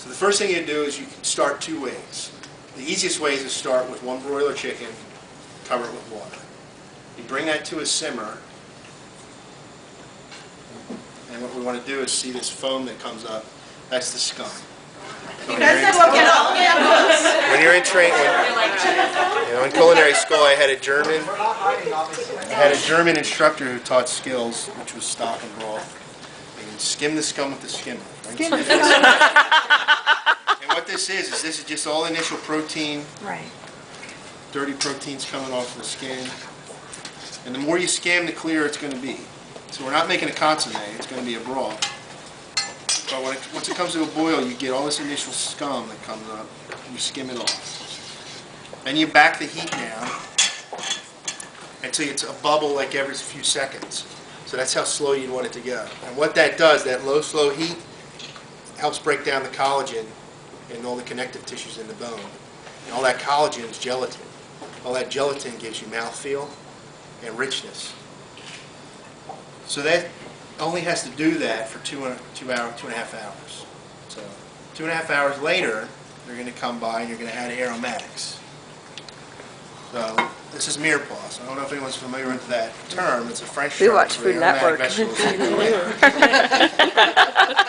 So the first thing you do is you can start two ways. The easiest way is to start with one broiler chicken, cover it with water. You bring that to a simmer, and what we want to do is see this foam that comes up. That's the scum. So when you're in training, in culinary school, I had a German instructor who taught skills, which was stock and broth. And skim the scum with the skimmer. Right? And what this is just all initial protein, dirty proteins coming off the skin. And the more you skim, the clearer it's going to be. So we're not making a consommé, it's going to be a broth. But once it comes to a boil, you get all this initial scum that comes up, and you skim it off. Then you back the heat down until it's a bubble like every few seconds. So that's how slow you'd want it to go. And what that does, that low, slow heat, helps break down the collagen and all the connective tissues in the bone. And all that collagen is gelatin. All that gelatin gives you mouthfeel and richness. So that only has to do that for 2.5 hours. So 2.5 hours later, you're going to come by and you're going to add aromatics. So this is mirepoix. So I don't know if anyone's familiar with that term. It's a French term. We watch Food Network.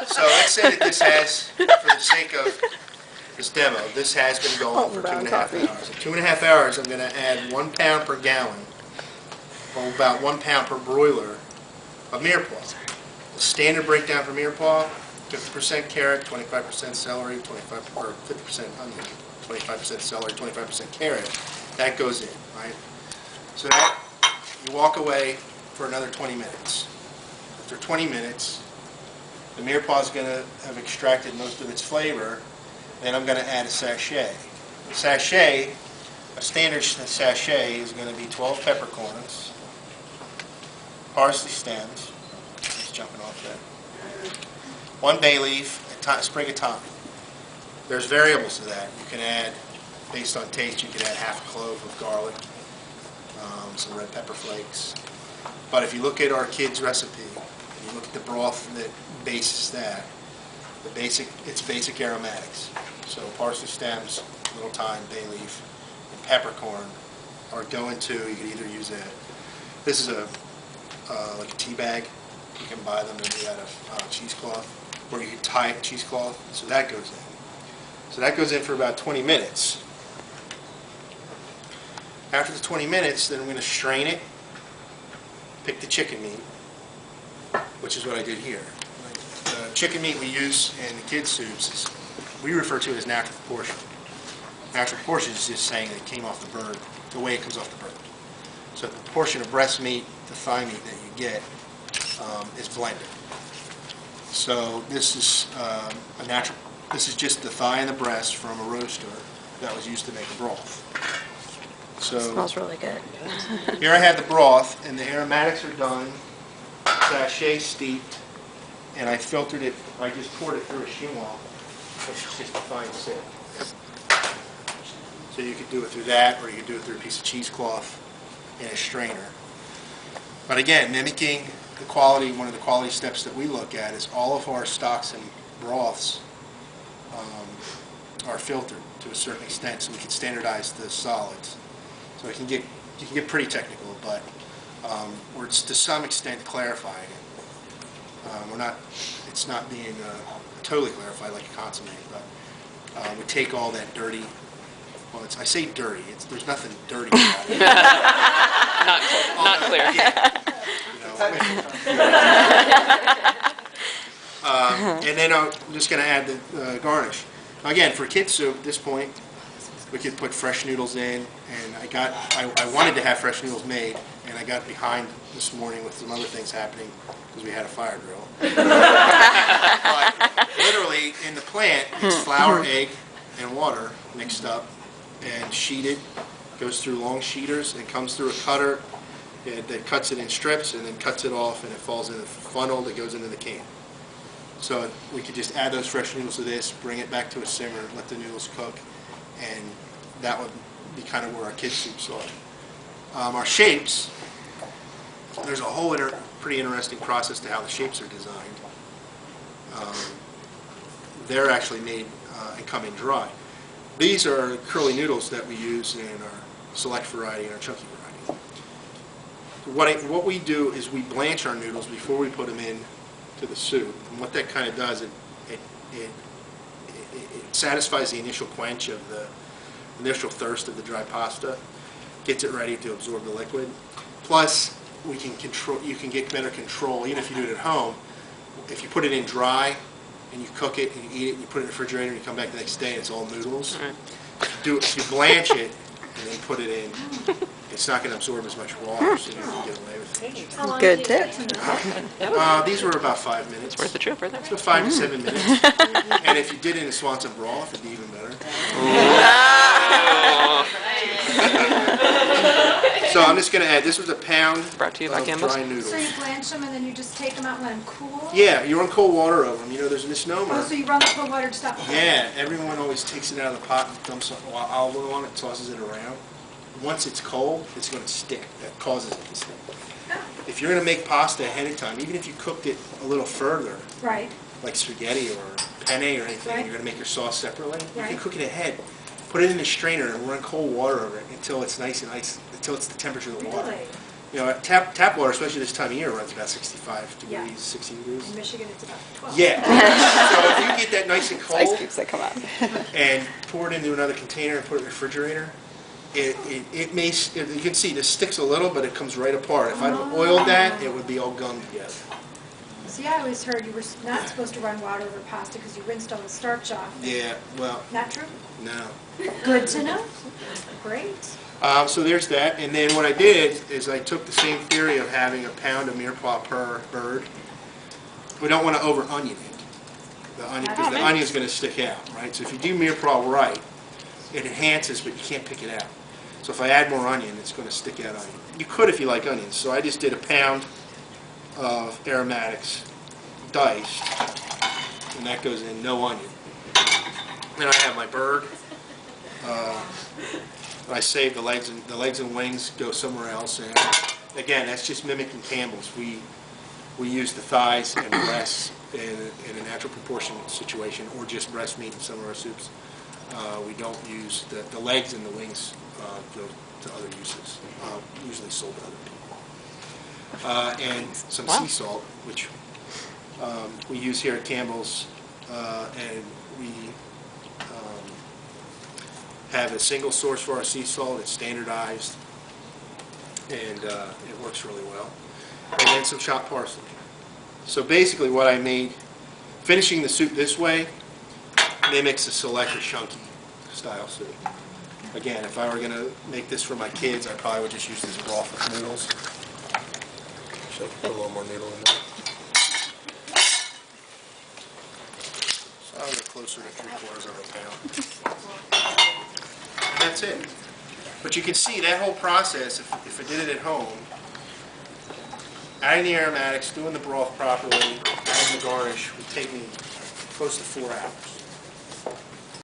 So let's say that this has, for the sake of this demo, this has been going for 2.5 hours. In 2.5 hours, I'm going to add 1 pound per gallon, or about 1 pound per broiler of mirepoix. The standard breakdown for mirepoix: 50% carrot, 25% celery, 50% onion, 25% celery, 25% carrot. That goes in, right? So that, you walk away for another 20 minutes. After 20 minutes, the mirepoix is going to have extracted most of its flavor. Then I'm going to add a sachet. A standard sachet is going to be 12 peppercorns, parsley stems, just jumping off there, 1 bay leaf, a sprig of thyme. There's variables to that. You can add, based on taste, you can add half a clove of garlic, some red pepper flakes. But if you look at our kids' recipe, and you look at the broth that bases that, it's basic aromatics. So parsley stems, little thyme, bay leaf, and peppercorn are going to, you can either use this is like a tea bag. You can buy them maybe out of cheesecloth, or you can tie it cheesecloth, so that goes in. So that goes in for about 20 minutes. After the 20 minutes, then I'm going to strain it, pick the chicken meat, which is what I did here. The chicken meat we use in the kids' soups, we refer to it as natural proportion. Natural proportion is just saying that it came off the bird, the way it comes off the bird. So the proportion of breast meat to thigh meat that you get is blended. So this is a natural. This is just the thigh and the breast from a roaster that was used to make a broth. So it smells really good. Here I have the broth, and the aromatics are done, sachet steeped, and I filtered it. I just poured it through a chinois, which is just a fine sieve. So you could do it through that, or you could do it through a piece of cheesecloth in a strainer. But again, mimicking the quality, one of the quality steps that we look at is all of our stocks and broths are filtered to a certain extent, so we can standardize the solids. So you can get pretty technical, but we're to some extent clarifying it. It's not being totally clarified like a consommé, but we take all that dirty. Well, I say dirty. There's nothing dirty about it. Not clear. And then I'm just going to add the garnish. Now again, for kids soup, at this point, we could put fresh noodles in, and I wanted to have fresh noodles made, and I got behind this morning with some other things happening because we had a fire drill. But literally, in the plant, it's flour, egg, and water mixed up and sheeted. Goes through long sheeters and comes through a cutter that cuts it in strips and then cuts it off, and it falls in a funnel that goes into the can. So we could just add those fresh noodles to this, bring it back to a simmer, let the noodles cook, and that would be kind of where our kids' soups are. Our shapes, there's a whole pretty interesting process to how the shapes are designed. they're actually made and come in dry. These are curly noodles that we use in our select variety and our chunky variety. What we do is we blanch our noodles before we put them in to the soup, and what that kind of does, it satisfies the initial quench of the initial thirst of the dry pasta, gets it ready to absorb the liquid. Plus, you can get better control, even if you do it at home. If you put it in dry and you cook it and you eat it, and you put it in the refrigerator and you come back the next day and it's all noodles. Right. If you blanch it and then put it in, it's not going to absorb as much water, so you can get away with it. How long Good did tip. it take to make? These were about 5 minutes. Worth the trip, right there. So 5 to 7 minutes. And if you did it in Swanson broth, it'd be even better. So I'm just going to add, this was a pound Brought to you by of Campbell's. dry noodles. So you blanch them and then you just take them out and let them cool? Yeah, you run cold water over them. You know, there's a misnomer. Oh, so you run the cold water to stop? Yeah, everyone always takes it out of the pot and dumps some olive oil on it, tosses it around. Once it's cold, it's going to stick. That causes it to stick. If you're going to make pasta ahead of time, even if you cooked it a little further, Right. like spaghetti or penne or anything, Right. you're going to make your sauce separately, you Right. can cook it ahead. Put it in a strainer and run cold water over it until it's nice and ice, until it's the temperature of the water. Really? You know, tap water, especially this time of year, runs about 65 degrees, Yeah. 60 degrees. In Michigan, it's about 12. Yeah. So if you get that nice and Ice cold cubes that come out. and pour it into another container and put it in the refrigerator, it may, you can see this sticks a little, but it comes right apart. If I'd oiled that, it would be all gummed together. See, I always heard you were not supposed to run water over pasta because you rinsed all the starch off. Yeah, well, Not true? no. Good to know. Great. So there's that, and then what I did is I took the same theory of having a pound of mirepoix per bird. We don't want to over onion it, the onion, because the onion's going to stick out, right? So if you do mirepoix right, it enhances, but you can't pick it out. So if I add more onion, it's going to stick out onion. You could if you like onions. So I just did a pound of aromatics diced, and that goes in, no onion. Then I have my bird. I save the legs and wings go somewhere else. And again, that's just mimicking Campbell's. We use the thighs and breasts in a natural proportion situation, or just breast meat in some of our soups. We don't use the legs and the wings go to other uses, usually sold to other people. And some sea salt, which we use here at Campbell's, and we have a single source for our sea salt. It's standardized, and it works really well. And then some chopped parsley. So basically what I made, finishing the soup this way, mimics a select or chunky style soup. Again, if I were going to make this for my kids, I probably would just use this broth with noodles. So put a little more noodle in there. So I'll go closer to 3/4 of a pound. And that's it. But you can see that whole process, if I did it at home, adding the aromatics, doing the broth properly, adding the garnish, would take me close to 4 hours.